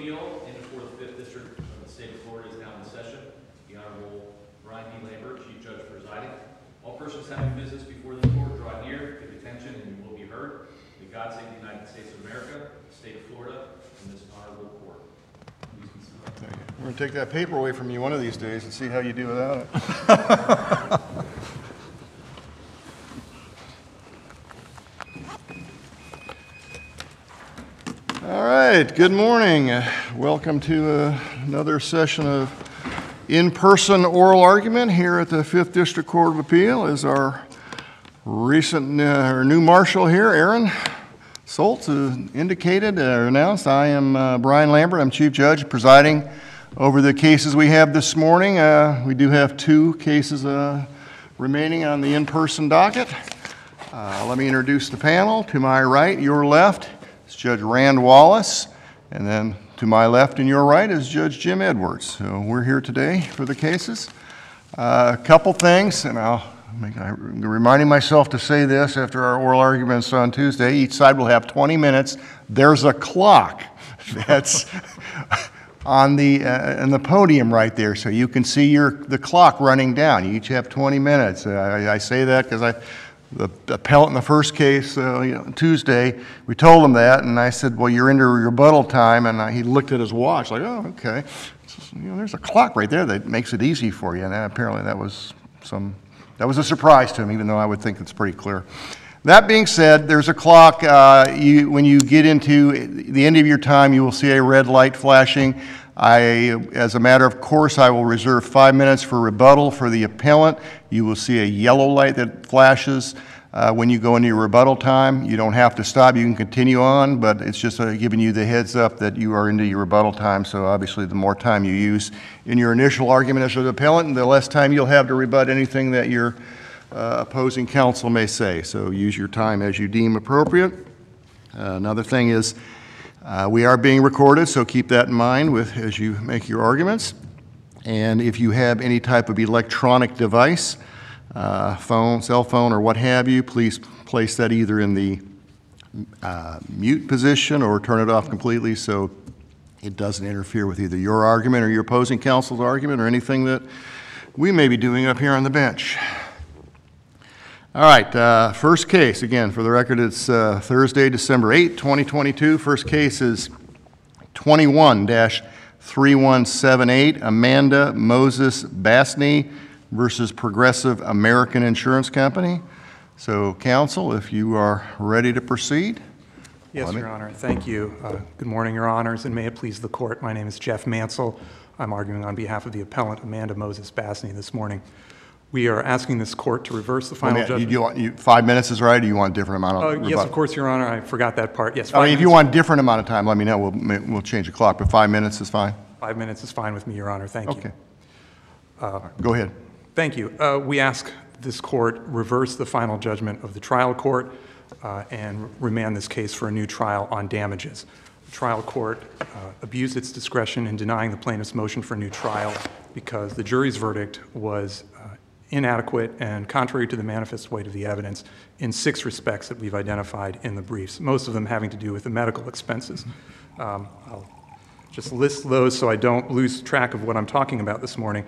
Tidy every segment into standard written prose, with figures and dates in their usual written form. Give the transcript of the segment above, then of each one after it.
Appeal in the 5th District of the State of Florida is now in session. The Honorable Brian D. Lambert, Chief Judge presiding. All persons having business before the court draw near, give attention, and you will be heard. May God save the United States of America, the State of Florida, and this honorable court. Please be seated. We're going to take that paper away from you one of these days and see how you do without it. All right, good morning. Welcome to another session of in-person oral argument here at the 5th District Court of Appeal. Is our recent our new marshal here, Aaron Soltz, indicated or announced. I am Brian Lambert. I'm Chief Judge presiding over the cases we have this morning. We do have 2 cases remaining on the in-person docket. Let me introduce the panel. To my right, your left, is Judge Rand Wallace, and then to my left and your right is Judge Jim Edwards. So we're here today for the cases. A couple things, and I'm reminding myself to say this after our oral arguments on Tuesday. Each side will have 20 minutes. There's a clock that's on the podium right there, so you can see the clock running down. You each have 20 minutes. I say that because the appellant in the first case, Tuesday, we told him that, and I said, well, you're into rebuttal time, and he looked at his watch like, oh, okay. There's a clock right there that makes it easy for you, and apparently that was a surprise to him, even though I would think it's pretty clear. That being said, there's a clock. When you get into the end of your time, you will see a red light flashing. As a matter of course, I will reserve 5 minutes for rebuttal for the appellant. You will see a yellow light that flashes when you go into your rebuttal time. You don't have to stop. You can continue on, but it's just giving you the heads up that you are into your rebuttal time. So obviously, the more time you use in your initial argument as an appellant, the less time you'll have to rebut anything that your opposing counsel may say. So use your time as you deem appropriate. Another thing is, we are being recorded, so keep that in mind as you make your arguments. And if you have any type of electronic device, phone, cell phone, or what have you, please place that either in the mute position or turn it off completely so it doesn't interfere with either your argument or your opposing counsel's argument or anything that we may be doing up here on the bench. All right, first case, again, for the record, it's Thursday, December 8, 2022. First case is 21-3178, Amanda Moses Basney versus Progressive American Insurance Company. So, counsel, if you are ready to proceed. Yes, Your Honor. Thank you. Good morning, Your Honors, and may it please the Court. My name is Jeff Mansell. I'm arguing on behalf of the appellant, Amanda Moses Basney, this morning. We are asking this court to reverse the final judgment. 5 minutes is right, or you want a different amount of rebuttal? Yes, of course, Your Honor. I forgot that part. Yes, if you want a different amount of time, let me know. We'll change the clock, but 5 minutes is fine? 5 minutes is fine with me, Your Honor. Thank you. Okay. Go ahead. Thank you. We ask this court reverse the final judgment of the trial court and remand this case for a new trial on damages. The trial court abused its discretion in denying the plaintiff's motion for a new trial because the jury's verdict was inadequate and contrary to the manifest weight of the evidence in 6 respects that we've identified in the briefs, most of them having to do with the medical expenses. I'll just list those so I don't lose track of what I'm talking about this morning.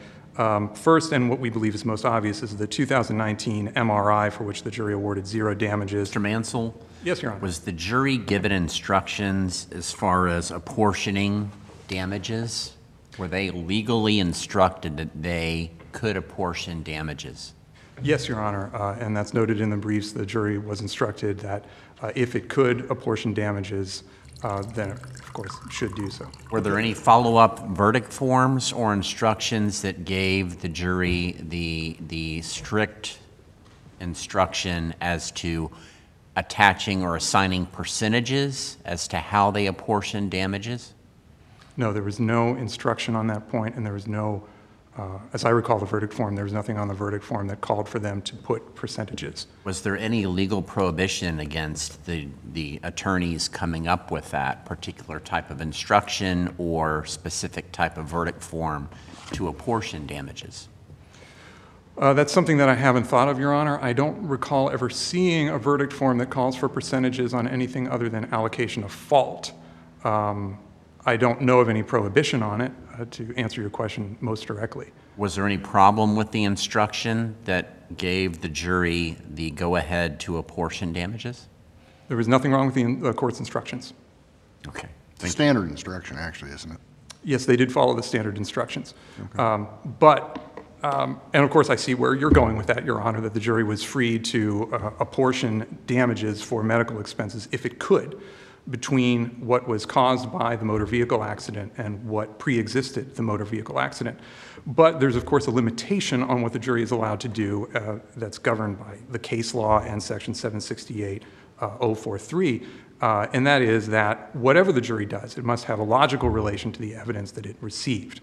First, and what we believe is most obvious, is the 2019 MRI for which the jury awarded 0 damages. Mr. Mansell? Yes, Your Honor. Was the jury given instructions as far as apportioning damages? Were they legally instructed that they could apportion damages? Yes, Your Honor, and that's noted in the briefs. The jury was instructed that if it could apportion damages, then it, of course, should do so. Were there any follow-up verdict forms or instructions that gave the jury the strict instruction as to attaching or assigning percentages as to how they apportion damages? No, there was no instruction on that point, and there was no as I recall the verdict form, there was nothing on the verdict form that called for them to put percentages. Was there any legal prohibition against the attorneys coming up with that particular type of instruction or specific type of verdict form to apportion damages? That's something that I haven't thought of, Your Honor. I don't recall ever seeing a verdict form that calls for percentages on anything other than allocation of fault. I don't know of any prohibition on it, to answer your question most directly. Was there any problem with the instruction that gave the jury the go-ahead to apportion damages? There was nothing wrong with the court's instructions. Okay. It's a standard instruction, actually, isn't it? Yes, they did follow the standard instructions. Okay. And of course, I see where you're going with that, Your Honor, that the jury was free to apportion damages for medical expenses if it could, between what was caused by the motor vehicle accident and what pre-existed the motor vehicle accident. But there's, of course, a limitation on what the jury is allowed to do that's governed by the case law and Section 768.043, and that is that whatever the jury does, it must have a logical relation to the evidence that it received.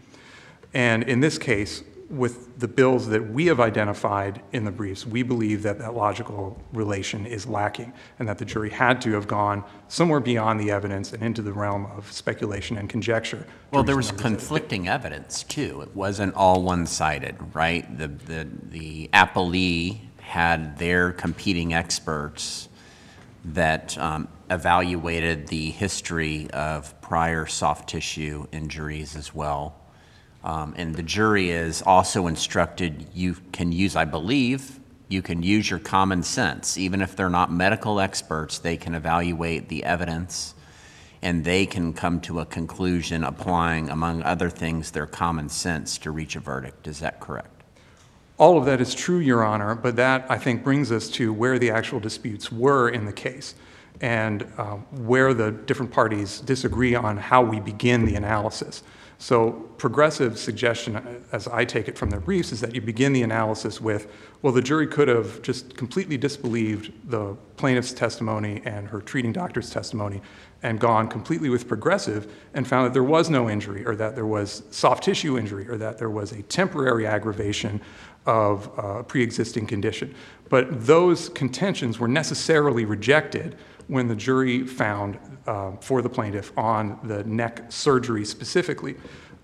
And in this case, with the bills that we have identified in the briefs, we believe that that logical relation is lacking and that the jury had to have gone somewhere beyond the evidence and into the realm of speculation and conjecture. Well, there was conflicting evidence, too. It wasn't all one-sided, right? The appellee had their competing experts that evaluated the history of prior soft tissue injuries as well. And the jury is also instructed you can use, I believe, you can use your common sense. Even if they're not medical experts, they can evaluate the evidence and they can come to a conclusion applying, among other things, their common sense to reach a verdict. Is that correct? All of that is true, Your Honor, but that, I think, brings us to where the actual disputes were in the case and where the different parties disagree on how we begin the analysis. So Progressive's suggestion, as I take it from their briefs, is that you begin the analysis with, well, the jury could have just completely disbelieved the plaintiff's testimony and her treating doctor's testimony and gone completely with Progressive and found that there was no injury or that there was soft tissue injury or that there was a temporary aggravation of a pre-existing condition. But those contentions were necessarily rejected when the jury found for the plaintiff on the neck surgery specifically.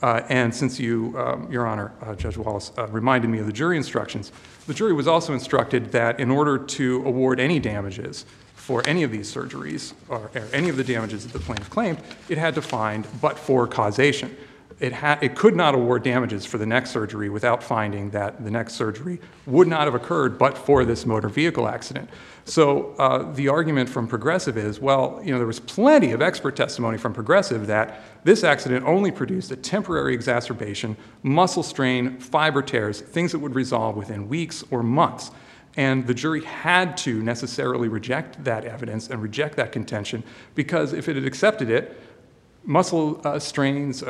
And since you, Your Honor, Judge Wallace, reminded me of the jury instructions, the jury was also instructed that in order to award any damages for any of these surgeries or any of the damages that the plaintiff claimed, it had to find but-for causation. It could not award damages for the neck surgery without finding that the neck surgery would not have occurred but for this motor vehicle accident. So the argument from Progressive is, well, you know, there was plenty of expert testimony from Progressive that this accident only produced a temporary exacerbation, muscle strain, fiber tears, things that would resolve within weeks or months. And the jury had to necessarily reject that evidence and reject that contention because if it had accepted it, muscle strains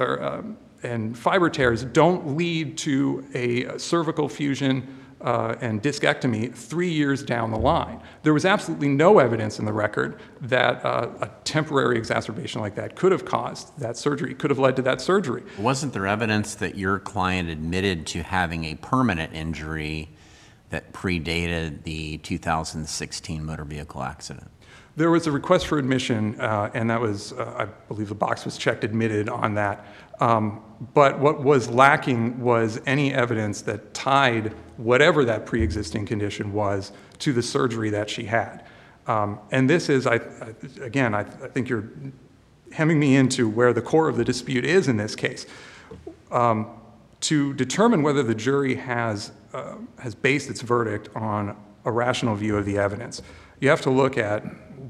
and fiber tears don't lead to a cervical fusion and discectomy 3 years down the line. There was absolutely no evidence in the record that a temporary exacerbation like that could have caused that surgery, could have led to that surgery. Wasn't there evidence that your client admitted to having a permanent injury that predated the 2016 motor vehicle accident? There was a request for admission, and that was, I believe the box was checked, admitted on that. But what was lacking was any evidence that tied whatever that pre-existing condition was to the surgery that she had. And this is, again, I think you're hemming me into where the core of the dispute is in this case. To determine whether the jury has based its verdict on a rational view of the evidence, you have to look at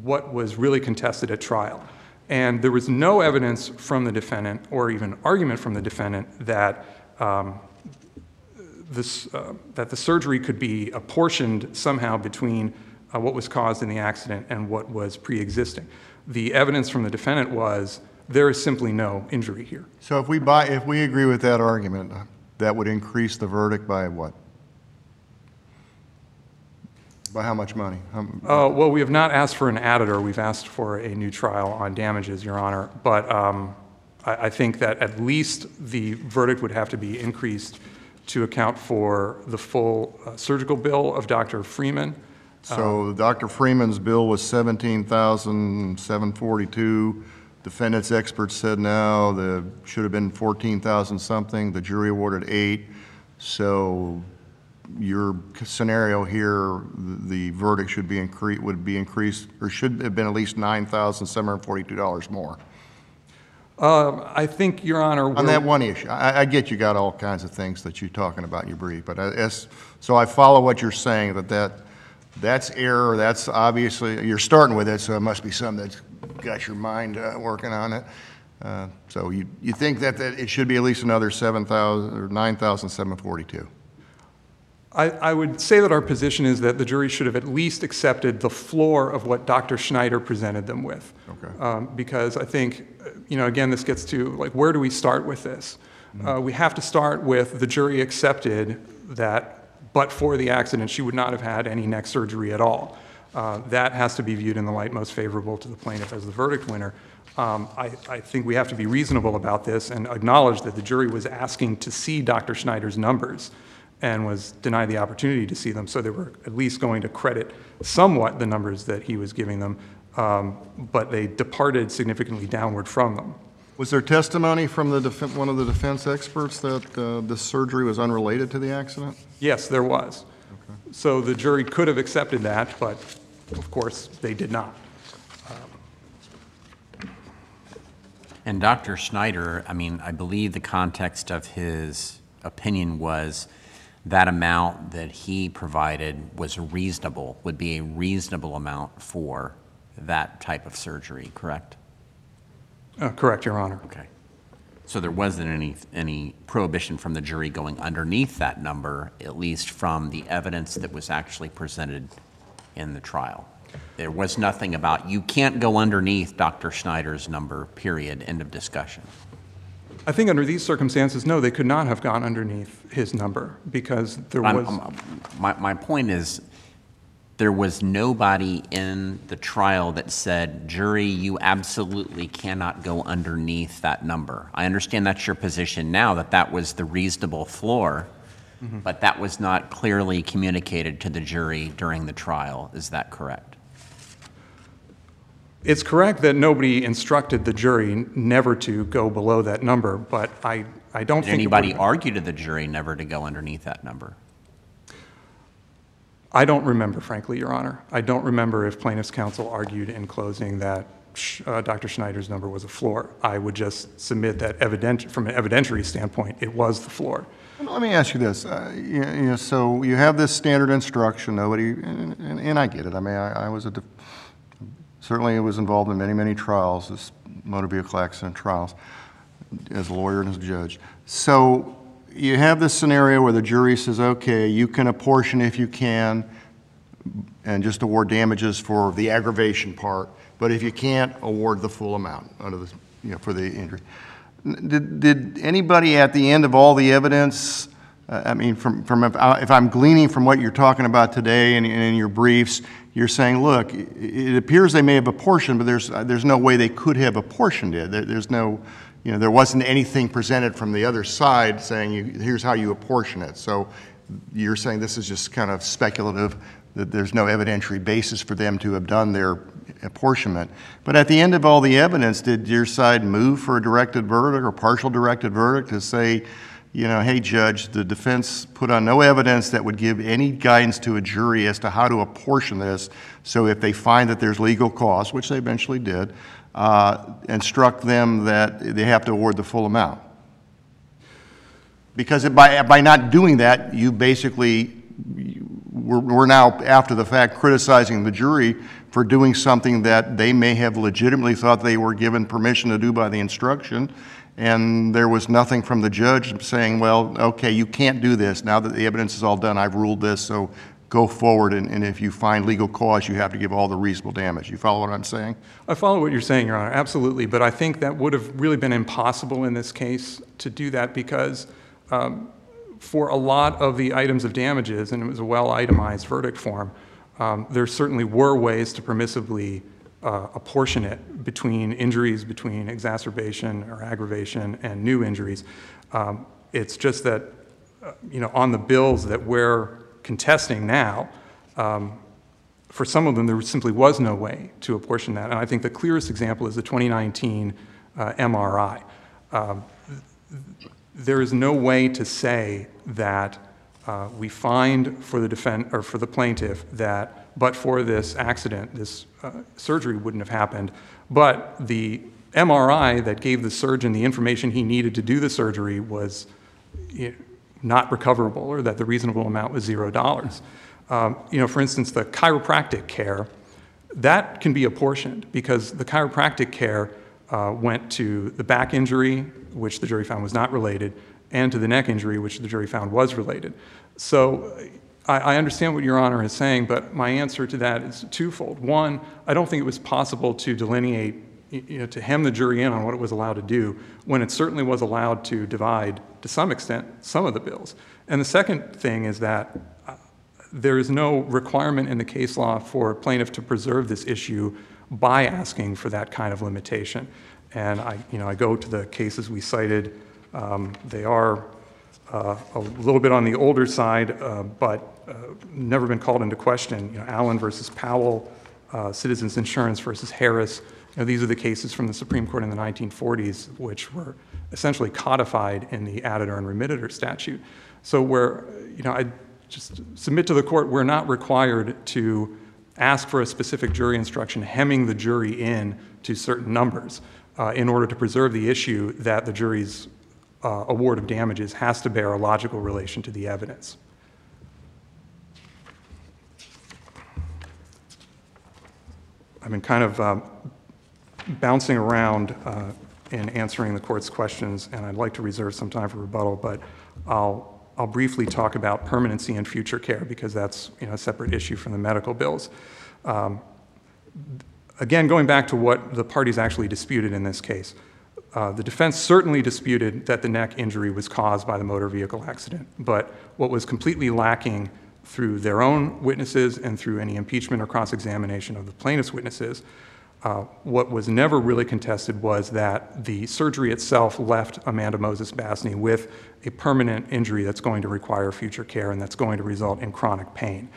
what was really contested at trial. And there was no evidence from the defendant or even argument from the defendant that that the surgery could be apportioned somehow between what was caused in the accident and what was pre-existing. The evidence from the defendant was there is simply no injury here. So if we agree with that argument, that would increase the verdict by what? By how much money? Well, we have not asked for an additor. We've asked for a new trial on damages, Your Honor. But I think that at least the verdict would have to be increased to account for the full surgical bill of Dr. Freeman. So Dr. Freeman's bill was $17,742. Defendant's experts said no, there should have been $14,000 something. The jury awarded $8,000. So your scenario here, the verdict should be would be increased, or should have been at least $9,742 more. I think, Your Honor, On that one issue, I get you got all kinds of things that you're talking about in your brief, but so I follow what you're saying, that's error, that's obviously, you're starting with it, so it must be something that's got your mind working on it. So you think that it should be at least another 7,000 or 9,742? I would say that our position is that the jury should have at least accepted the floor of what Dr. Schneider presented them with. Okay. Because I think, again, this gets to, like, where do we start with this? We have to start with the jury accepted that, but for the accident, she would not have had any neck surgery at all. That has to be viewed in the light most favorable to the plaintiff as the verdict winner. I think we have to be reasonable about this and acknowledge that the jury was asking to see Dr. Schneider's numbers and was denied the opportunity to see them, so they were at least going to credit somewhat the numbers that he was giving them, but they departed significantly downward from them. Was there testimony from one of the defense experts that the surgery was unrelated to the accident? Yes, there was. Okay. So the jury could have accepted that, but of course they did not. And Dr. Schneider, I mean, I believe the context of his opinion was that amount that he provided was reasonable, would be a reasonable amount for that type of surgery, correct? Correct, Your Honor. Okay. So there wasn't any prohibition from the jury going underneath that number, at least from the evidence that was actually presented in the trial. There was nothing about, you can't go underneath Dr. Schneider's number, period, end of discussion. I think under these circumstances, no, they could not have gone underneath his number because there was... My point is, there was nobody in the trial that said, jury, you absolutely cannot go underneath that number. I understand that's your position now, that that was the reasonable floor, but that was not clearly communicated to the jury during the trial. Is that correct? It's correct that nobody instructed the jury never to go below that number, but I don't think... Did anybody argue to the jury never to go underneath that number? I don't remember, frankly, Your Honor. I don't remember if plaintiff's counsel argued in closing that Dr. Schneider's number was a floor. I would just submit that from an evidentiary standpoint, it was the floor. Well, let me ask you this. So you have this standard instruction, and I get it. I mean, I was certainly was involved in many, many trials, this motor vehicle accident trials, as a lawyer and as a judge. So you have this scenario where the jury says, okay, you can apportion if you can and just award damages for the aggravation part, but if you can't, award the full amount under the, for the injury. Did anybody at the end of all the evidence, I mean, if I'm gleaning from what you're talking about today and in your briefs, you're saying, look, it appears they may have apportioned, but there's no way they could have apportioned it. There's no, there wasn't anything presented from the other side saying, here's how you apportion it. So you're saying this is just kind of speculative, that there's no evidentiary basis for them to have done their apportionment. But at the end of all the evidence, did your side move for a directed verdict or partial directed verdict to say, hey, Judge, the defense put on no evidence that would give any guidance to a jury as to how to apportion this, so if they find that there's legal cause, which they eventually did, instruct them that they have to award the full amount? Because by not doing that, you basically, we're now, after the fact, criticizing the jury for doing something that they may have legitimately thought they were given permission to do by the instruction, and there was nothing from the judge saying, well, okay, you can't do this. Now that the evidence is all done, I've ruled this, so go forward, and if you find legal cause, you have to give all the reasonable damage. You follow what I'm saying? I follow what you're saying, Your Honor, absolutely, but I think that would have really been impossible in this case to do that because for a lot of the items of damages, and it was a well-itemized verdict form, there certainly were ways to permissibly apportion it between injuries, between exacerbation or aggravation and new injuries. It's just that, on the bills that we're contesting now, for some of them there simply was no way to apportion that. And I think the clearest example is the 2019 MRI. There is no way to say that we find for the plaintiff that, but for this accident, this surgery wouldn't have happened, but the MRI that gave the surgeon the information he needed to do the surgery was not recoverable, or that the reasonable amount was $0. For instance, the chiropractic care, that can be apportioned because the chiropractic care went to the back injury, which the jury found was not related, and to the neck injury, which the jury found was related. So I understand what Your Honor is saying, but my answer to that is twofold. One, I don't think it was possible to delineate, to hem the jury in on what it was allowed to do when it certainly was allowed to divide, to some extent, some of the bills. And the second thing is that there is no requirement in the case law for a plaintiff to preserve this issue by asking for that kind of limitation. And I go to the cases we cited. They are a little bit on the older side, but never been called into question. Allen versus Powell, Citizens Insurance versus Harris. These are the cases from the Supreme Court in the 1940s, which were essentially codified in the additor and remitter statute. So I just submit to the court, we're not required to ask for a specific jury instruction, hemming the jury in to certain numbers in order to preserve the issue that the jury's award of damages has to bear a logical relation to the evidence. I've been kind of bouncing around in answering the court's questions, and I'd like to reserve some time for rebuttal, but I'll briefly talk about permanency and future care because that's a separate issue from the medical bills. Again, going back to what the parties actually disputed in this case, the defense certainly disputed that the neck injury was caused by the motor vehicle accident, but what was completely lacking through their own witnesses and through any impeachment or cross-examination of the plaintiff's witnesses, what was never really contested was that the surgery itself left Amanda Moses Basney with a permanent injury that's going to require future care and that's going to result in chronic pain.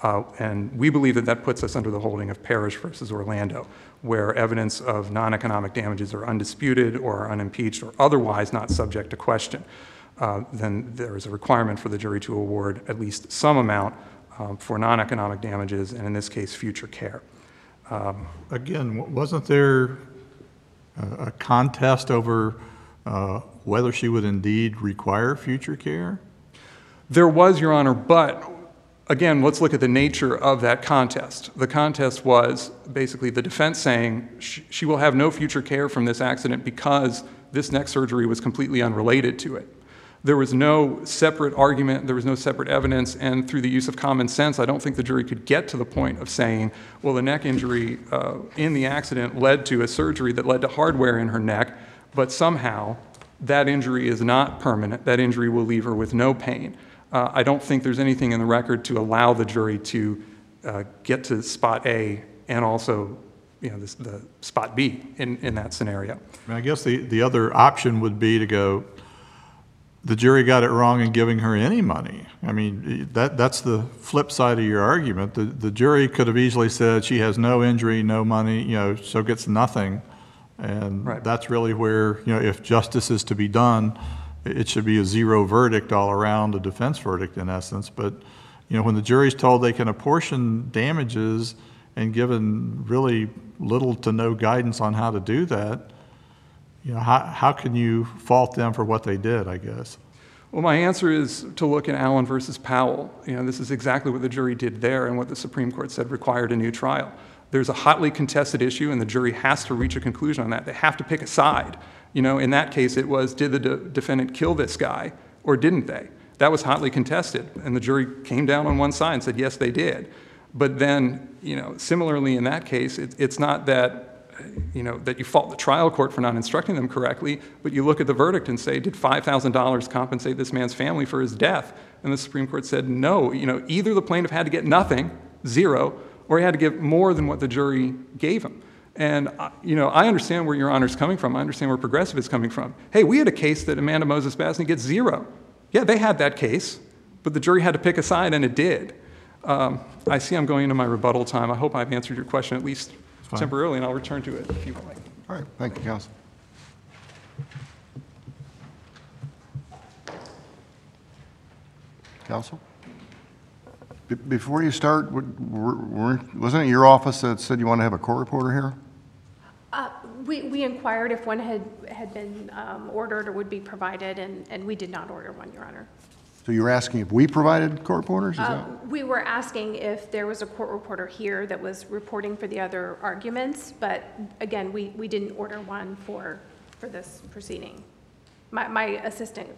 And we believe that that puts us under the holding of Parrish versus Orlando, where evidence of non-economic damages are undisputed or unimpeached or otherwise not subject to question. Then there is a requirement for the jury to award at least some amount for non-economic damages, and in this case, future care. Again, wasn't there a contest over whether she would indeed require future care? There was, Your Honor, but again, let's look at the nature of that contest. The contest was basically the defense saying she will have no future care from this accident because this neck surgery was completely unrelated to it. There was no separate argument, there was no separate evidence, and through the use of common sense, I don't think the jury could get to the point of saying, well, the neck injury in the accident led to a surgery that led to hardware in her neck, but somehow that injury is not permanent. That injury will leave her with no pain. I don't think there's anything in the record to allow the jury to get to spot A and also the spot B in that scenario. I guess the other option would be to go, the jury got it wrong in giving her any money. I mean, that's the flip side of your argument. The jury could have easily said she has no injury, no money, so gets nothing. And right. That's really where, if justice is to be done, it should be a zero verdict all around, a defense verdict in essence. But, when the jury's told they can apportion damages and given really little to no guidance on how to do that, how can you fault them for what they did, I guess? Well, my answer is to look at Allen versus Powell. This is exactly what the jury did there and what the Supreme Court said required a new trial. There's a hotly contested issue, and the jury has to reach a conclusion on that. They have to pick a side. In that case, it was, did the defendant kill this guy, or didn't they? That was hotly contested, and the jury came down on one side and said, yes, they did. But then, similarly in that case, it's not that that you fault the trial court for not instructing them correctly, but you look at the verdict and say, did $5,000 compensate this man's family for his death? And the Supreme Court said, no, either the plaintiff had to get nothing, zero, or he had to give more than what the jury gave him. And, I understand where Your Honor's coming from. I understand where Progressive is coming from. Hey, we had a case that Amanda Moses Basney gets zero. Yeah, they had that case, but the jury had to pick a side, and it did. I see I'm going into my rebuttal time. I hope I've answered your question at least temporarily, and I'll return to it if you like. All right, thank you, counsel. Counsel? Before you start, wasn't it your office that said you want to have a court reporter here? We inquired if one had been ordered or would be provided, and we did not order one, Your Honor. So you were asking if we provided court reporters, is that? We were asking if there was a court reporter here that was reporting for the other arguments, but again, we didn't order one for this proceeding. My assistant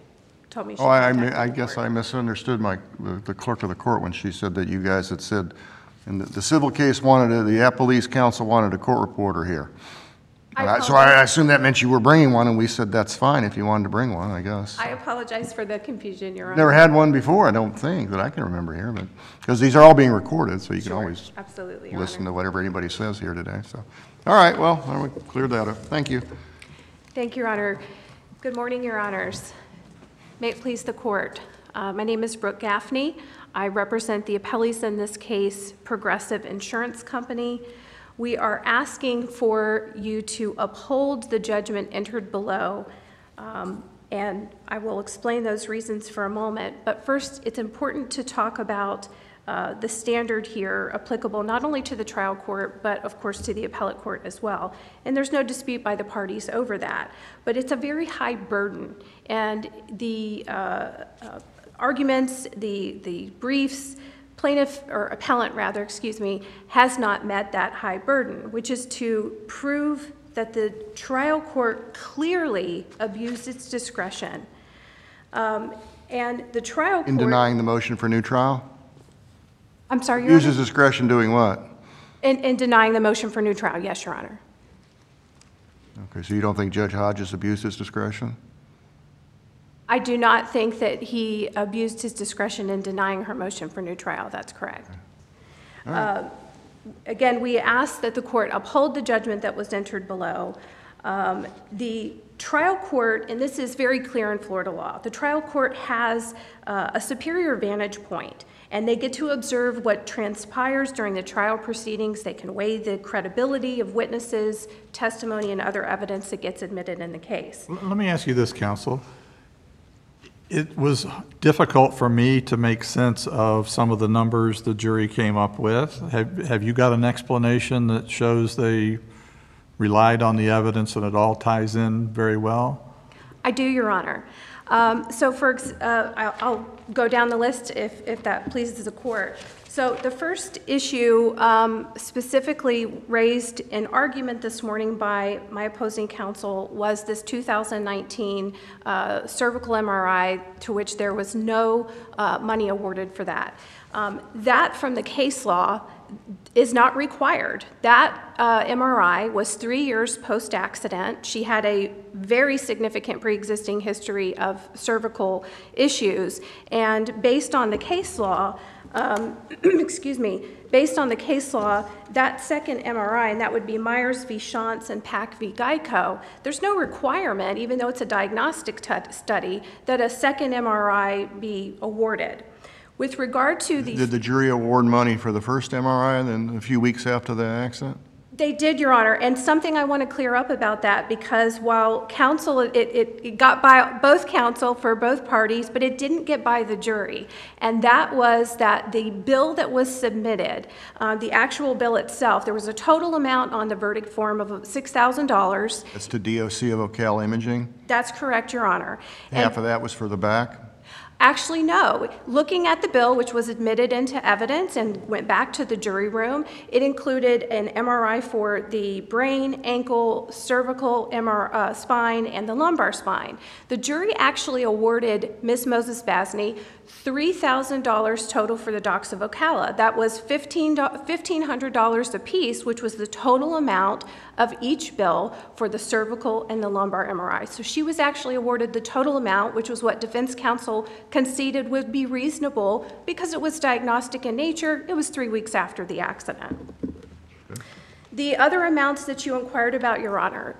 told me she Oh, contacted I the guess court. I misunderstood the clerk of the court when she said that you guys had said, and the civil case wanted, the Appellee's counsel wanted a court reporter here. So I assume that meant you were bringing one, and we said that's fine if you wanted to bring one, I guess. I apologize for the confusion, Your Honor. Never had one before, I don't think, that I can remember here, but, because these are all being recorded, so you can Sure, always absolutely, Your listen Honor. to whatever anybody says here today, so. All right, well, we cleared that up. Thank you. Thank you, Your Honor. Good morning, Your Honors. May it please the court. My name is Brooke Gaffney. I represent the appellees in this case, Progressive Insurance Company. We are asking for you to uphold the judgment entered below, and I will explain those reasons for a moment. But first, it's important to talk about the standard here applicable not only to the trial court, but of course to the appellate court as well. And there's no dispute by the parties over that. But it's a very high burden, and the arguments, the briefs, plaintiff, or appellant rather, excuse me, has not met that high burden, which is to prove that the trial court clearly abused its discretion. And the trial court— In denying the motion for new trial? I'm sorry, Your Honor? Uses discretion doing what? In denying the motion for new trial, yes, Your Honor. Okay, so you don't think Judge Hodges abused his discretion? I do not think that he abused his discretion in denying her motion for new trial. That's correct. Again, we ask that the court uphold the judgment that was entered below. The trial court, and this is very clear in Florida law, the trial court has a superior vantage point, and they get to observe what transpires during the trial proceedings. They can weigh the credibility of witnesses, testimony, and other evidence that gets admitted in the case. Let me ask you this, counsel. It was difficult for me to make sense of some of the numbers the jury came up with. Have you got an explanation that shows they relied on the evidence and it all ties in very well? I do, Your Honor. I'll go down the list if that pleases the court. So the first issue specifically raised in argument this morning by my opposing counsel was this 2019 cervical MRI, to which there was no money awarded for that. That, from the case law, is not required. That MRI was 3 years post-accident. She had a very significant pre-existing history of cervical issues, and based on the case law, excuse me, based on the case law, that second MRI, and that would be Myers v. Shantz and Pack v. Geico, there's no requirement, even though it's a diagnostic study, that a second MRI be awarded. With regard to the— Did the jury award money for the first MRI and then a few weeks after the accident? They did, Your Honor, and something I want to clear up about that, because while counsel, it got by both counsel for both parties, but it didn't get by the jury, and that was that the bill that was submitted, the actual bill itself, there was a total amount on the verdict form of $6,000. That's to DOC of Ocala Imaging? That's correct, Your Honor. Half of that was for the back? Actually, no. Looking at the bill, which was admitted into evidence and went back to the jury room, it included an MRI for the brain, ankle, cervical spine, and the lumbar spine. The jury actually awarded Ms. Moses-Basney $3,000 total for the Docs of Ocala. That was $1,500 apiece, which was the total amount of each bill for the cervical and the lumbar MRI. So she was actually awarded the total amount, which was what defense counsel conceded would be reasonable because it was diagnostic in nature. It was 3 weeks after the accident. The other amounts that you inquired about, Your Honor,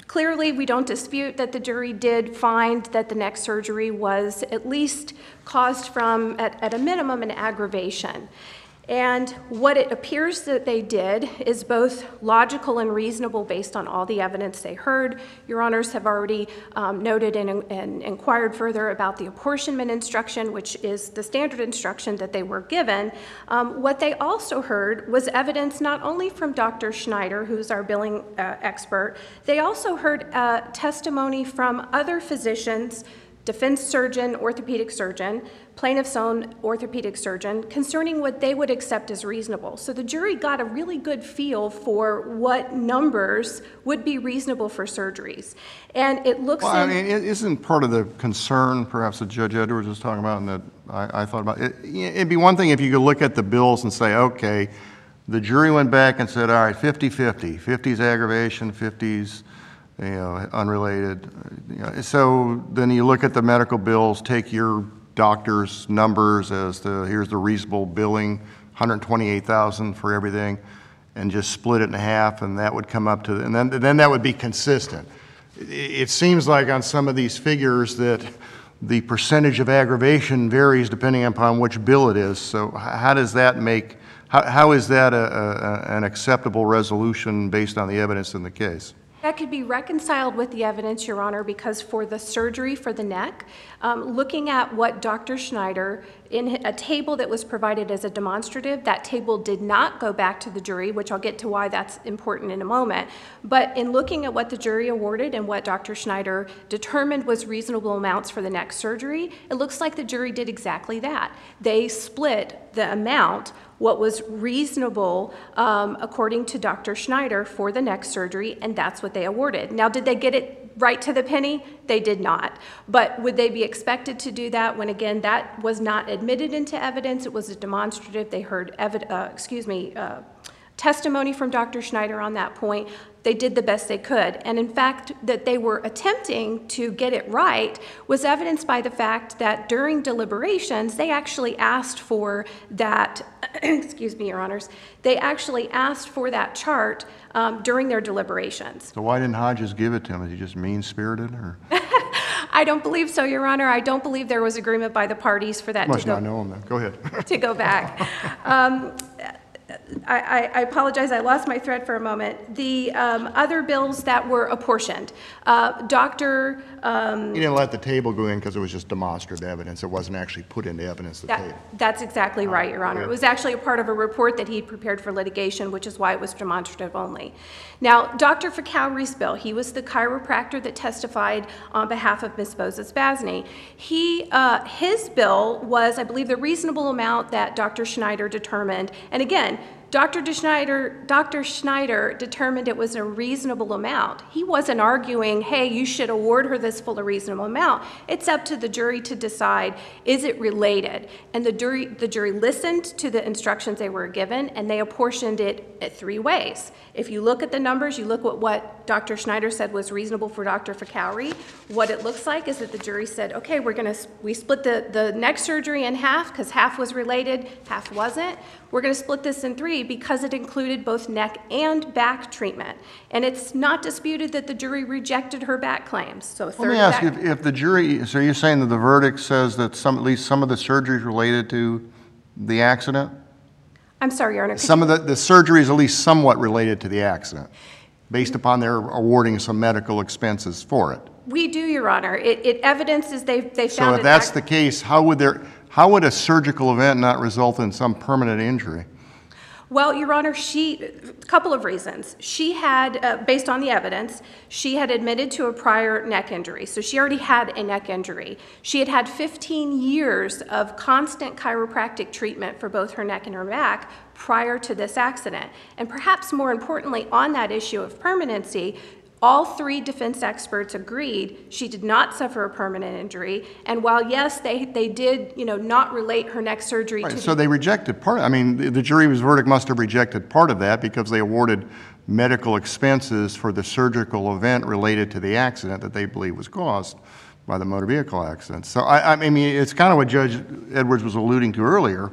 clearly, we don't dispute that the jury did find that the neck surgery was at least caused from, at a minimum, an aggravation. And what it appears that they did is both logical and reasonable based on all the evidence they heard. Your Honors have already noted and inquired further about the apportionment instruction, which is the standard instruction that they were given. What they also heard was evidence not only from Dr. Schneider, who's our billing expert, they also heard testimony from other physicians, defense surgeon, orthopedic surgeon, plaintiff's own orthopedic surgeon, concerning what they would accept as reasonable. So the jury got a really good feel for what numbers would be reasonable for surgeries. And it looks Well, I mean, isn't part of the concern, perhaps, that Judge Edwards was talking about and that I thought about, it'd be one thing if you could look at the bills and say, okay, the jury went back and said, all right, 50-50. 50's aggravation, 50's unrelated. So then you look at the medical bills, take your doctor's numbers as to here's the reasonable billing, $128,000 for everything, and just split it in half, and that would come up to, and then that would be consistent. It seems like on some of these figures that the percentage of aggravation varies depending upon which bill it is. So how does that make, how is that an acceptable resolution based on the evidence in the case? That could be reconciled with the evidence, Your Honor, because for the surgery for the neck, looking at what Dr. Schneider, in a table that was provided as a demonstrative, that table did not go back to the jury, which I'll get to why that's important in a moment. But in looking at what the jury awarded and what Dr. Schneider determined was reasonable amounts for the neck surgery, it looks like the jury did exactly that. They split the amount, what was reasonable according to Dr. Schneider for the neck surgery, and that's what they awarded. Now, did they get it right to the penny? They did not. But would they be expected to do that when, again, that was not admitted into evidence? It was a demonstrative. They heard testimony from Dr. Schneider on that point. They did the best they could. And in fact, that they were attempting to get it right was evidenced by the fact that during deliberations, they actually asked for that, excuse me, Your Honors, they actually asked for that chart during their deliberations. So why didn't Hodges give it to him? Is he just mean-spirited, or? I don't believe so, Your Honor. I don't believe there was agreement by the parties for that Must not know him then. Go ahead. to go back. I apologize, I lost my thread for a moment. The other bills that were apportioned, Dr. He didn't let the table go in because it was just demonstrative evidence. It wasn't actually put into evidence, the table. That's exactly right, Your Honor. It was actually a part of a report that he prepared for litigation, which is why it was demonstrative only. Now, Dr. Fakowry's bill, he was the chiropractor that testified on behalf of Ms. Boza-Spasny. His bill was, I believe, the reasonable amount that Dr. Schneider determined. And again, Dr. Schneider determined it was a reasonable amount. He wasn't arguing, hey, you should award her this full reasonable amount. It's up to the jury to decide, is it related? And the jury listened to the instructions they were given, and they apportioned it 3 ways. If you look at the numbers, you look at what Dr. Schneider said was reasonable for Dr. Fakowry. What it looks like is that the jury said, okay, we split the neck surgery in half because half was related, half wasn't. We're going to split this in 3 because it included both neck and back treatment. And it's not disputed that the jury rejected her back claims. So Let me ask you, if the jury, so you're saying that the verdict says that at least some of the surgery is related to the accident? I'm sorry, Your Honor. Some of the surgery is at least somewhat related to the accident, based upon their awarding some medical expenses for it. We do, Your Honor. It evidences they found So if that's the case, how would a surgical event not result in some permanent injury? Well, Your Honor, a couple of reasons. She had, based on the evidence, she had admitted to a prior neck injury. So she already had a neck injury. She had had 15 years of constant chiropractic treatment for both her neck and her back prior to this accident. And perhaps more importantly, on that issue of permanency, all 3 defense experts agreed she did not suffer a permanent injury. And while, yes, they did, not relate her neck surgery to So they rejected part. I mean, the jury's verdict must have rejected part of that because they awarded medical expenses for the surgical event related to the accident that they believe was caused by the motor vehicle accident. So, I mean, it's kind of what Judge Edwards was alluding to earlier.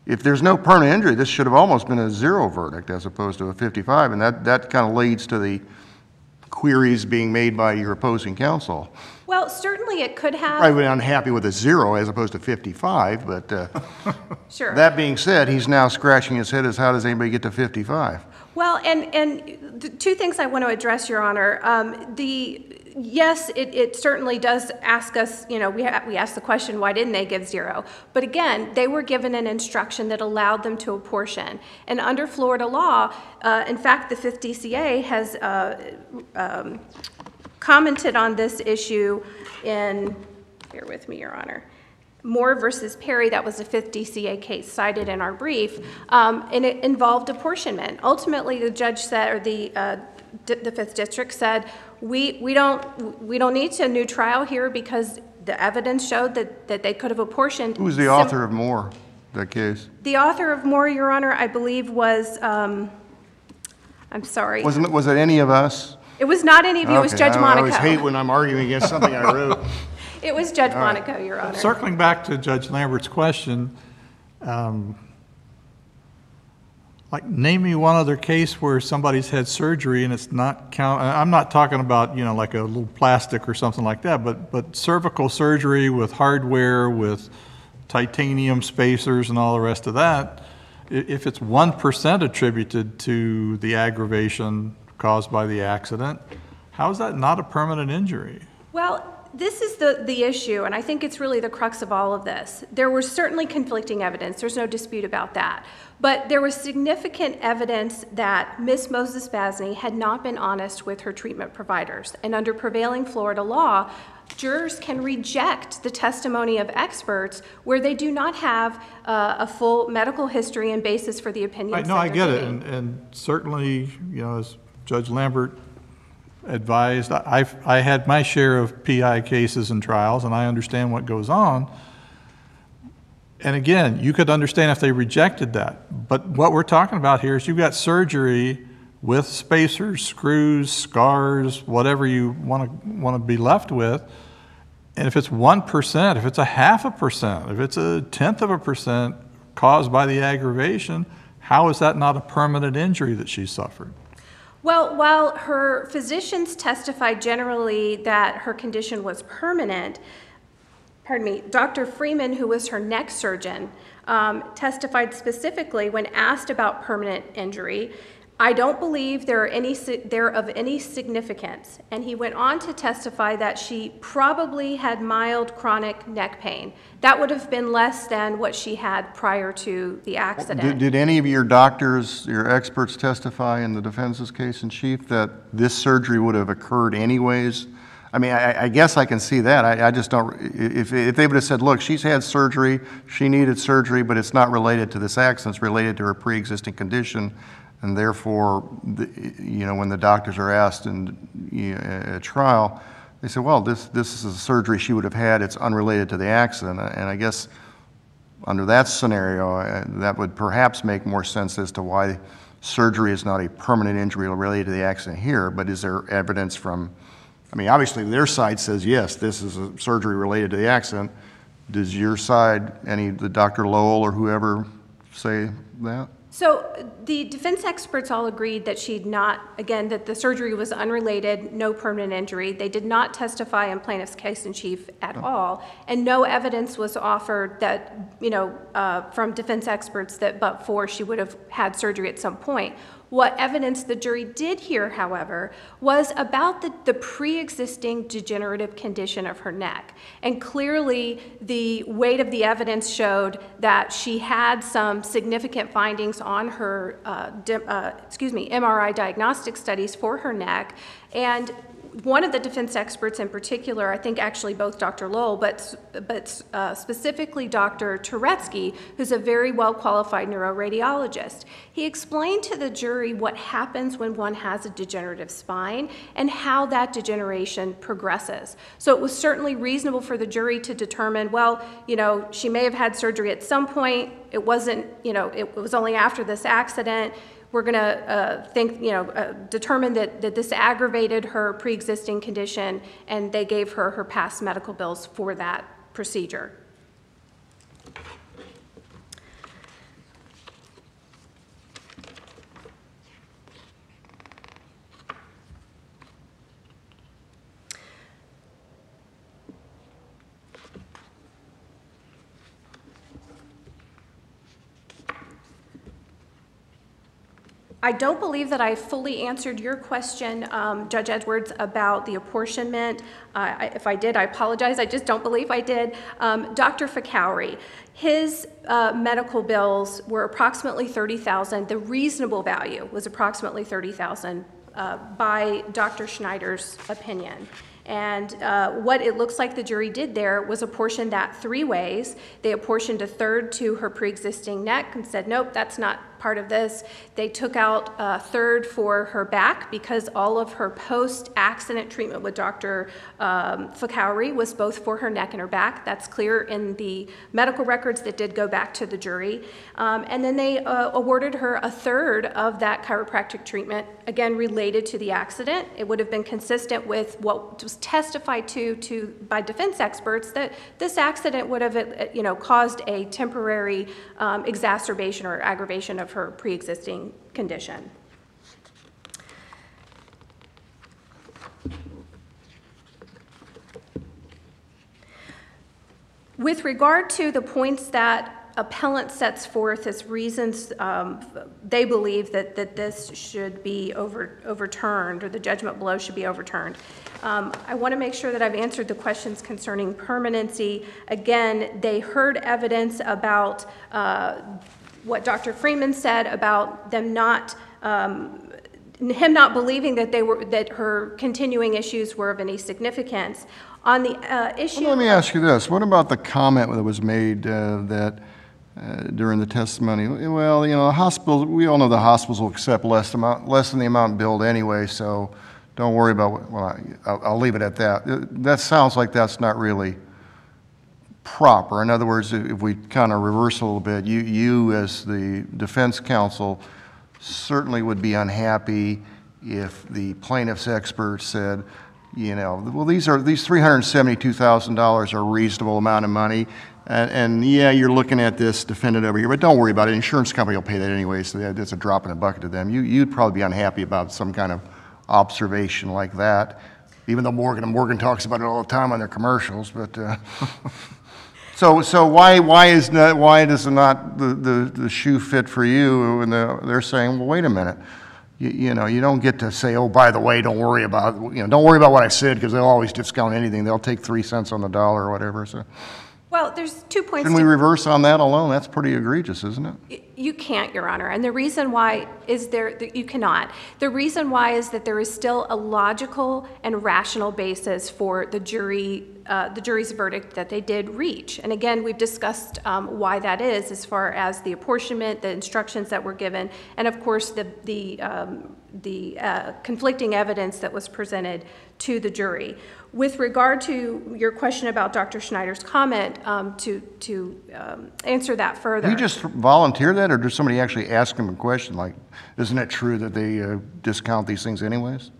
If there's no permanent injury, this should have almost been a 0 verdict as opposed to a 55, and that kind of leads to the queries being made by your opposing counsel. Well, certainly it could have. Probably been unhappy with a 0 as opposed to 55, but Sure. that being said, he's now scratching his head as how does anybody get to 55? Well, and the two things I want to address, Your Honor. Yes, it certainly does ask us, we ask the question, why didn't they give 0? But again, they were given an instruction that allowed them to apportion. And under Florida law, in fact, the 5th DCA has commented on this issue in, bear with me, Your Honor, Moore versus Perry. That was a 5th DCA case cited in our brief, and it involved apportionment. Ultimately, the judge said, or the 5th District said, we don't need a new trial here because the evidence showed that they could have apportioned. Who's the author of Moore, that case? The author of Moore, Your Honor, I believe was, I'm sorry. Was it any of us? It was not any of you, it was Okay, Judge I Monaco. always hate when I'm arguing against something I wrote. It was Judge Monaco, Your Honor. Circling back to Judge Lambert's question, name me one other case where somebody's had surgery and it's not I'm not talking about, like a little plastic or something like that, but cervical surgery with hardware, with titanium spacers and all the rest of that. If it's 1% attributed to the aggravation caused by the accident, how is that not a permanent injury? Well, this is the issue, and I think it's really the crux of all of this. There was certainly conflicting evidence. There's no dispute about that. But there was significant evidence that Ms. Moses-Basney had not been honest with her treatment providers. And under prevailing Florida law, jurors can reject the testimony of experts where they do not have a full medical history and basis for the opinions. No, I get it. And certainly, as Judge Lambert advised, I had my share of PI cases and trials, and I understand what goes on. And again, you could understand if they rejected that. But what we're talking about here is you've got surgery with spacers, screws, scars, whatever you want to be left with. And if it's 1%, if it's 0.5%, if it's 0.1% caused by the aggravation, how is that not a permanent injury that she suffered? Well, while her physicians testified generally that her condition was permanent, Dr. Freeman, who was her neck surgeon, testified specifically when asked about permanent injury. I don't believe they're of any significance. And he went on to testify that she probably had mild chronic neck pain. That would have been less than what she had prior to the accident. Did any of your doctors, your experts testify in the defense's case in chief that this surgery would have occurred anyways? I mean, I guess I can see that. I just don't, if they would have said, look, she's had surgery, she needed surgery, but it's not related to this accident, it's related to her pre-existing condition, and therefore, when the doctors are asked in a trial, they say, well, this is a surgery she would have had, it's unrelated to the accident. And I guess under that scenario, that would perhaps make more sense as to why surgery is not a permanent injury related to the accident here, but is there evidence from, obviously their side says, yes, this is a surgery related to the accident. Does your side, the Dr. Lowell or whoever, say that? So the defense experts all agreed that that the surgery was unrelated, no permanent injury. They did not testify in plaintiff's case in chief at all, and no evidence was offered that, from defense experts that but for she would have had surgery at some point. What evidence the jury did hear, however, was about the pre-existing degenerative condition of her neck. And clearly, the weight of the evidence showed that she had some significant findings on her MRI diagnostic studies for her neck. And one of the defense experts in particular, I think actually both Dr. Lowell, but specifically Dr. Turetsky, who's a very well-qualified neuroradiologist, he explained to the jury what happens when one has a degenerative spine and how that degeneration progresses. So it was certainly reasonable for the jury to determine, well, she may have had surgery at some point. It wasn't, it was only after this accident. We're going to determine that this aggravated her pre-existing condition, and they gave her past medical bills for that procedure. I don't believe that I fully answered your question, Judge Edwards, about the apportionment. If I did, I apologize. I just don't believe I did. Dr. Fakhouri, his medical bills were approximately $30,000. The reasonable value was approximately $30,000 by Dr. Schneider's opinion. And what it looks like the jury did there was apportion that three ways. They apportioned a third to her pre-existing neck and said, nope, that's not part of this. They took out a third for her back because all of her post-accident treatment with Dr. Fakhouri was both for her neck and her back. That's clear in the medical records that did go back to the jury. And then they awarded her a third of that chiropractic treatment, again, related to the accident. It would have been consistent with what was testified to by defense experts that this accident would have, caused a temporary exacerbation or aggravation of her pre-existing condition. With regard to the points that appellant sets forth as reasons they believe that this should be overturned, or the judgment below should be overturned, I want to make sure that I've answered the questions concerning permanency. Again, they heard evidence about what Dr. Freeman said about them him not believing that her continuing issues were of any significance. On the issue. Well, let me ask you this: what about the comment that was made that during the testimony? Well, the hospitals. We all know the hospitals will accept less than the amount billed anyway, so don't worry about. Well, I'll leave it at that. That sounds like that's not really proper. In other words, if we kind of reverse a little bit, you as the defense counsel certainly would be unhappy if the plaintiff's expert said, well, these $372,000 are a reasonable amount of money, and yeah, you're looking at this defendant over here, but don't worry about it. The insurance company will pay that anyway, so that's a drop in the bucket to them. You'd probably be unhappy about some kind of observation like that, even though Morgan talks about it all the time on their commercials, but. So why does not the shoe fit for you? And they're saying, well, wait a minute, you don't get to say, oh, by the way, don't worry about what I said, because they'll always discount anything. They'll take 3 cents on the dollar or whatever. So. Well, there's 2 points. Can we reverse on that alone? That's pretty egregious, isn't it? You can't, Your Honor. And the reason why is you cannot. The reason why is that there is still a logical and rational basis for the jury's verdict that they did reach. And again, we've discussed why that is, as far as the apportionment, the instructions that were given, and of course the conflicting evidence that was presented to the jury. With regard to your question about Dr. Schneider's comment, to answer that further. You just volunteer that, or did somebody actually ask him a question like, isn't it true that they discount these things anyways?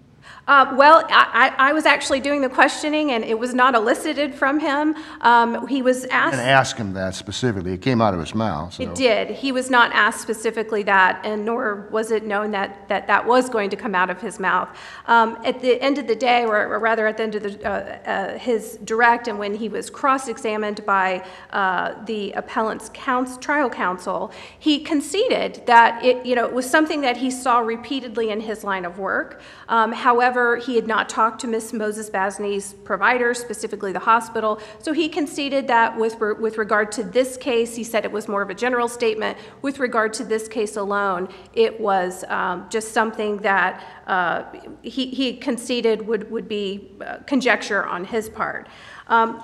Well, I was actually doing the questioning, and it was not elicited from him. He was asked... And ask him that specifically. It came out of his mouth. So. It did. He was not asked specifically that, and nor was it known that was going to come out of his mouth. At the end of the day, or rather at the end of his direct, and when he was cross-examined by the appellant's trial counsel, he conceded that it was something that he saw repeatedly in his line of work. However, he had not talked to Ms. Moses-Basney's provider, specifically the hospital, so he conceded that with regard to this case, he said it was more of a general statement. With regard to this case alone, it was just something that he conceded would be conjecture on his part.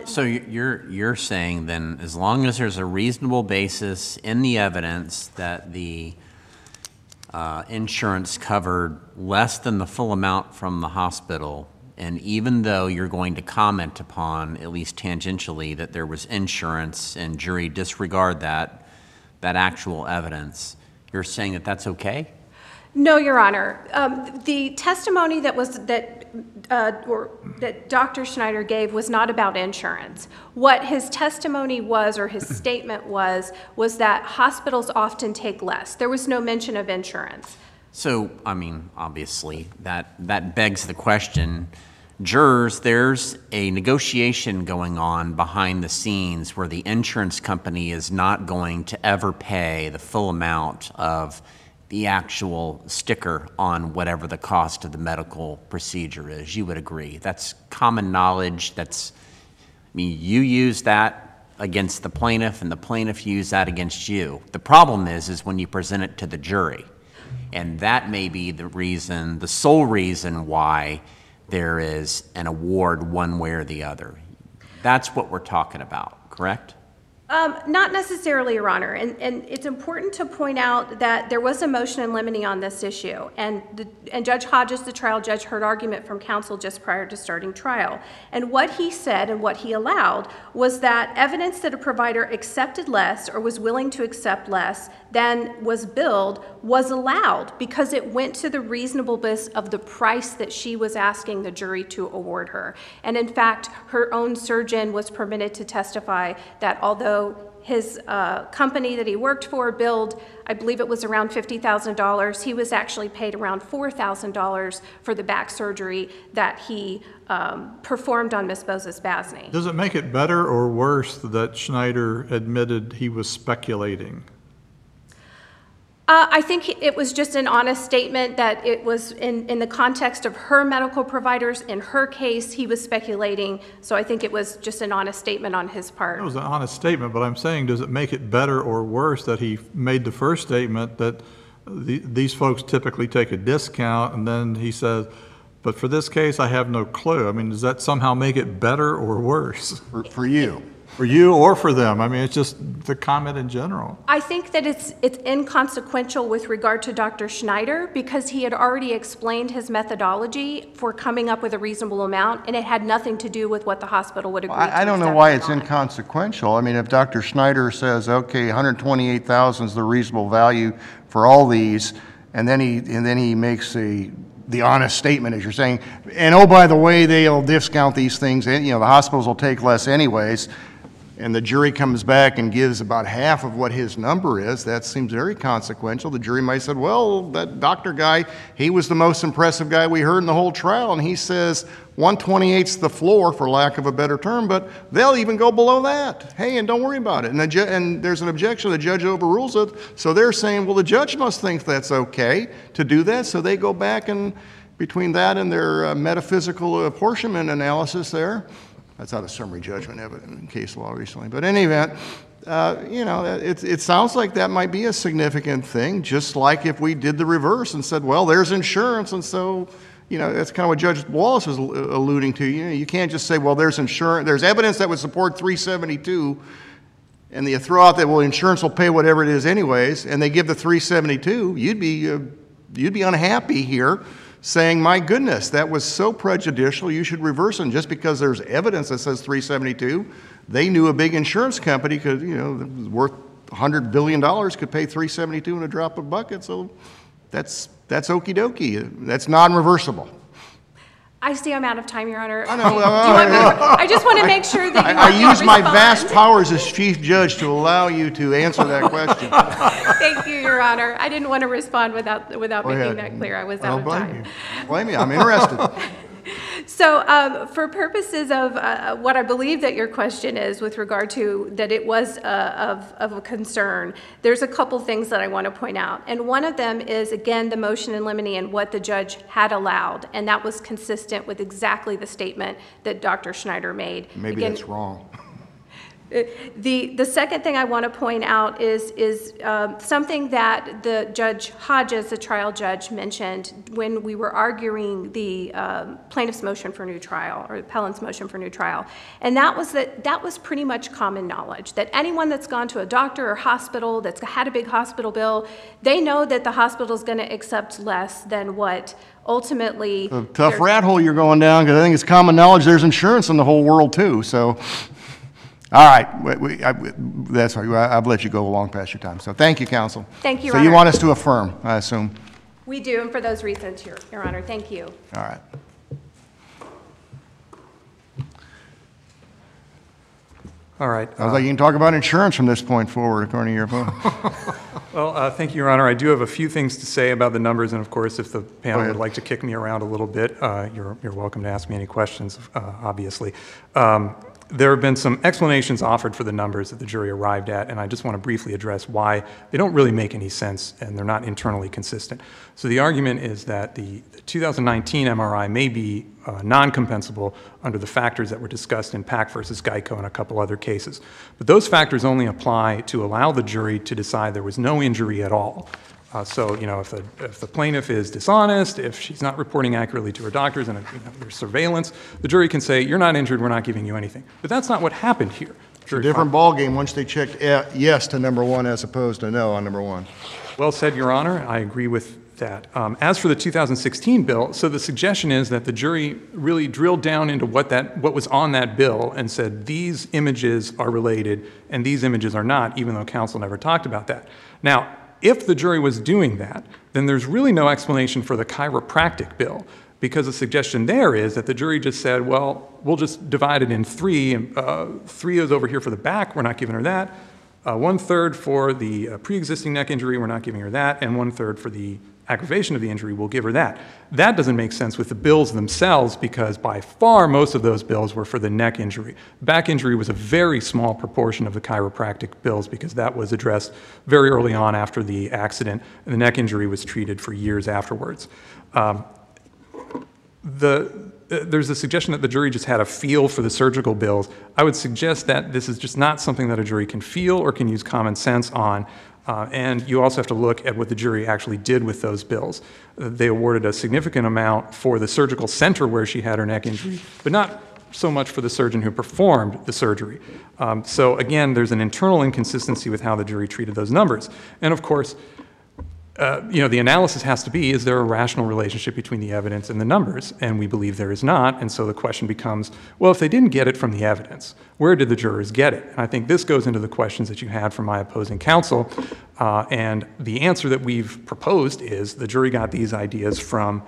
So you're saying then, as long as there's a reasonable basis in the evidence that the insurance covered less than the full amount from the hospital, and even though you're going to comment upon, at least tangentially, that there was insurance and jury disregard that actual evidence, you're saying that that's okay? No, Your Honor. The testimony that Dr. Schneider gave was not about insurance. What his testimony was, or his statement was that hospitals often take less. There was no mention of insurance. So, I mean, obviously, that begs the question. Jurors, there's a negotiation going on behind the scenes where the insurance company is not going to ever pay the full amount of the actual sticker on whatever the cost of the medical procedure is. You would agree. That's common knowledge. You use that against the plaintiff, and the plaintiff used that against you. The problem is when you present it to the jury, and that may be the sole reason why there is an award one way or the other. That's what we're talking about, correct? Not necessarily, Your Honor, and it's important to point out that there was a motion in limine on this issue, and Judge Hodges, the trial judge, heard argument from counsel just prior to starting trial. And what he said and what he allowed was that evidence that a provider accepted less or was willing to accept less than was billed was allowed because it went to the reasonableness of the price that she was asking the jury to award her. And in fact, her own surgeon was permitted to testify that although his company that he worked for billed, I believe it was around $50,000, he was actually paid around $4,000 for the back surgery that he performed on Ms. Bozes-Basney. Does it make it better or worse that Schneider admitted he was speculating? I think it was just an honest statement that it was in the context of her medical providers. In her case, he was speculating, so I think it was just an honest statement on his part. It was an honest statement, but I'm saying, does it make it better or worse that he made the first statement that these folks typically take a discount, and then he says, but for this case, I have no clue. I mean, does that somehow make it better or worse? For you. For you or for them? I mean, it's just the comment in general. I think that it's inconsequential with regard to Dr. Schneider because he had already explained his methodology for coming up with a reasonable amount, and it had nothing to do with what the hospital would agree to. I don't know why it's inconsequential. I mean, if Dr. Schneider says, okay, $128,000 is the reasonable value for all these, and then he makes the honest statement, as you're saying, and oh, by the way, they'll discount these things, and the hospitals will take less anyways, and the jury comes back and gives about half of what his number is, that seems very consequential. The jury might have said, well, that doctor guy, he was the most impressive guy we heard in the whole trial, and he says 128's the floor, for lack of a better term, but they'll even go below that. Hey, and don't worry about it. And there's an objection, the judge overrules it, so they're saying, well, the judge must think that's okay to do that, so they go back and between that and their metaphysical apportionment analysis there, that's out of summary judgment evidence in case law recently. But in any event, it sounds like that might be a significant thing, just like if we did the reverse and said, well, there's insurance, and so, that's kind of what Judge Wallace was alluding to. You can't just say, well, there's insurance, there's evidence that would support 372, and you throw out that, well, insurance will pay whatever it is anyways, and they give the 372, you'd be unhappy here, saying, my goodness, that was so prejudicial, you should reverse it. And just because there's evidence that says 372, they knew a big insurance company could, worth $100 billion could pay 372 in a drop of a bucket. So that's okie dokie. That's non-reversible. I see I'm out of time, Your Honor. I know. I just want to make sure that I use my vast powers as chief judge to allow you to answer that question. Thank you, Your Honor. I didn't want to respond without making that clear. I was out of time. Blame me. I'm interested. So for purposes of what I believe that your question is with regard to that it was of a concern, there's a couple things that I want to point out. And one of them is, again, the motion in limine and what the judge had allowed. And that was consistent with exactly the statement that Dr. Schneider made. Maybe that's wrong. The second thing I want to point out is something that the Judge Hodges, the trial judge, mentioned when we were arguing the plaintiff's motion for new trial, or the appellant's motion for new trial. And that was pretty much common knowledge, that anyone that's gone to a doctor or hospital that's had a big hospital bill, they know that the hospital is going to accept less than what ultimately... A tough rat hole you're going down, because I think it's common knowledge there's insurance in the whole world too, so... All right, that's right. I've let you go long past your time. So thank you, counsel. Thank you, Your Honor. So you want us to affirm, I assume? We do, and for those reasons, Your Honor. Thank you. All right. All right. Sounds like you can talk about insurance from this point forward, according to your opponent. Well, thank you, Your Honor. I do have a few things to say about the numbers, and of course, if the panel would like to kick me around a little bit, you're welcome to ask me any questions, obviously. There have been some explanations offered for the numbers that the jury arrived at, and I just want to briefly address why they don't really make any sense and they're not internally consistent. So the argument is that the 2019 MRI may be non-compensable under the factors that were discussed in Pack versus Geico and a couple other cases. But those factors only apply to allow the jury to decide there was no injury at all. So, you know, if the plaintiff is dishonest, if she's not reporting accurately to her doctors and there's surveillance, the jury can say, you're not injured, we're not giving you anything. But that's not what happened here. It's a different ballgame once they checked yes to number one as opposed to no on number one. Well said, Your Honor. I agree with that. As for the 2016 bill, so the suggestion is that the jury really drilled down into what was on that bill and said these images are related and these images are not, even though counsel never talked about that. Now, if the jury was doing that, then there's really no explanation for the chiropractic bill, because the suggestion there is that the jury just said, well, we'll just divide it in three, and three is over here for the back, we're not giving her that, 1/3 for the pre-existing neck injury, we're not giving her that, and 1/3 for the aggravation of the injury, we'll give her that. That doesn't make sense with the bills themselves, because by far most of those bills were for the neck injury. Back injury was a very small proportion of the chiropractic bills, because that was addressed very early on after the accident, and the neck injury was treated for years afterwards. There's a suggestion that the jury just had a feel for the surgical bills. I would suggest that this is just not something that a jury can feel or can use common sense on. And you also have to look at what the jury actually did with those bills. They awarded a significant amount for the surgical center where she had her neck injury, but not so much for the surgeon who performed the surgery. So again, there's an internal inconsistency with how the jury treated those numbers. And of course, you know, the analysis has to be, is there a rational relationship between the evidence and the numbers? And we believe there is not. And so the question becomes, well, if they didn't get it from the evidence, where did the jurors get it? And I think this goes into the questions that you had from my opposing counsel. And the answer that we've proposed is the jury got these ideas from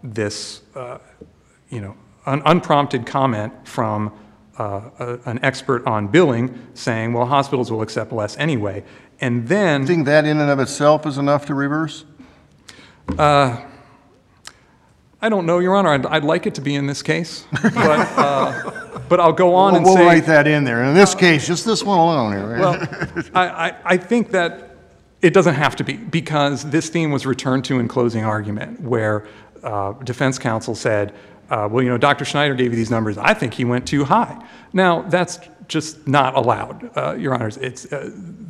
this, you know, unprompted comment from an expert on billing saying, well, hospitals will accept less anyway. And then... Do you think that in and of itself is enough to reverse? I don't know, Your Honor. I'd like it to be in this case, but I'll go on and say... We'll write that in there. In this case, just this one alone here. Right? Well, I think that it doesn't have to be, because this theme was returned to in closing argument, where defense counsel said, well, you know, Dr. Schneider gave you these numbers. I think he went too high. Now, that's just not allowed, Your Honors. It's,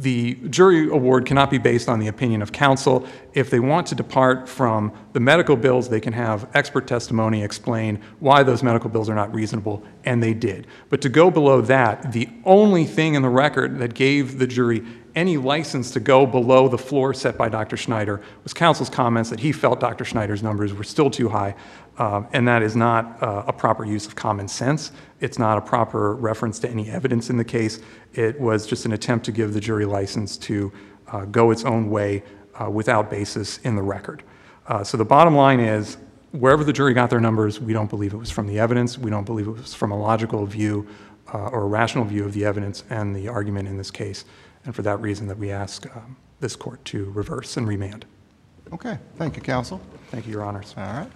the jury award cannot be based on the opinion of counsel. If they want to depart from the medical bills, they can have expert testimony explain why those medical bills are not reasonable, and they did. But to go below that, the only thing in the record that gave the jury any license to go below the floor set by Dr. Schneider was counsel's comments that he felt Dr. Schneider's numbers were still too high, and that is not a proper use of common sense. It's not a proper reference to any evidence in the case. It was just an attempt to give the jury license to go its own way without basis in the record. So the bottom line is, wherever the jury got their numbers, we don't believe it was from the evidence. We don't believe it was from a logical view or a rational view of the evidence and the argument in this case. And for that reason that we ask this court to reverse and remand. Okay. Thank you, counsel. Thank you, Your Honors. All right.